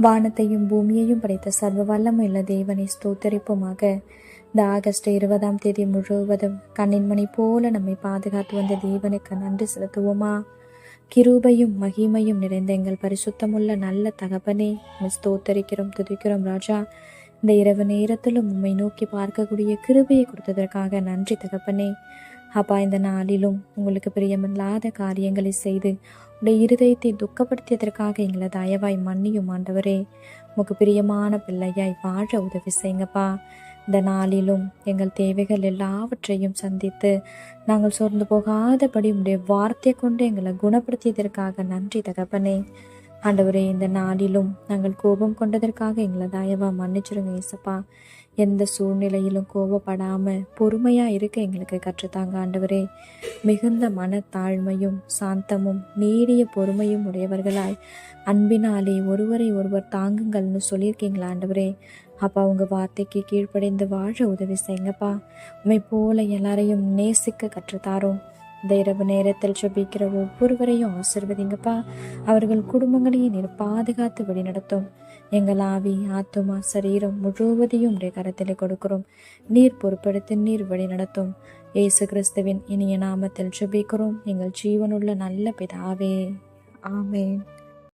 வானத்தையும் பூமியையும் படைத்த சர்வ வல்லமையுள்ள தேவனை ஸ்தோத்தரிப்போமாக. இந்த ஆகஸ்ட் 20 முழுவதும் கண்ணின்மணி போல நம்மை பாதுகாத்து வந்த தேவனுக்கு நன்றி செலுத்துவோமா? கிருபையும் மகிமையும் நிறைந்த எங்கள் பரிசுத்தமுள்ள நல்ல தகப்பனே, ஸ்தோத்தரிக்கிறோம், துதிக்கிறோம் ராஜா. இந்த இரவு நேரத்திலும் உம்மை நோக்கி பார்க்கக்கூடிய கிருபையை கொடுத்ததற்காக நன்றி தகப்பனே. அப்பா, இந்த நாளிலும் உங்களுக்கு பிரியமில்லாத காரியங்களை செய்து உடைய இருதயத்தை துக்கப்படுத்தியதற்காக எங்களை தயவாய் மன்னியும் ஆண்டவரே. உமக்கு பிரியமான பிள்ளையாய் வாழ உதவி செய்யுங்கப்பா. இந்த நாளிலும் எங்கள் தேவைகள் எல்லாவற்றையும் சந்தித்து நாங்கள் சோர்ந்து போகாதபடி உடைய வார்த்தை கொண்டு எங்களை குணப்படுத்தியதற்காக நன்றி தகப்பனே. ஆண்டவரே, இந்த நாளிலும் நாங்கள் கோபம் கொண்டதற்காக எங்களை தயவா மன்னிச்சிருங்க ஏசப்பா. எந்த சூழ்நிலையிலும் கோபப்படாம பொறுமையா இருக்க எங்களுக்கு கற்றுத்தாங்க ஆண்டவரே. மிகுந்த மனத்தாழ்மையும் சாந்தமும் நீடிய பொறுமையும் உடையவர்களாய் அன்பினாலே ஒருவரை ஒருவர் தாங்குங்கள்னு சொல்லியிருக்கீங்களா ஆண்டவரே. அப்பா, உங்க வார்த்தைக்கு கீழ்ப்படைந்து வாழ உதவி செய்யுங்கப்பா. உண்மை போல எல்லாரையும் நேசிக்க கற்றுத்தாரோம். இந்த இரவு நேரத்தில் ஜெபிக்கிற ஒவ்வொருவரையும் ஆசிர்வதிங்கப்பா. அவர்கள் குடும்பங்களையும் நீர் பாதுகாத்து வழிநடத்தும். எங்கள் ஆவி, ஆத்துமா, சரீரம் முழுவதையும் உடைய கரத்திலே கொடுக்கிறோம். நீர் பொறுப்படுத்தி நீர் வழிநடத்தும். இயேசு கிறிஸ்துவின் இனிய நாமத்தில் ஜெபிக்கிறோம் எங்கள் ஜீவனுள்ள நல்ல பிதாவே. ஆமென்.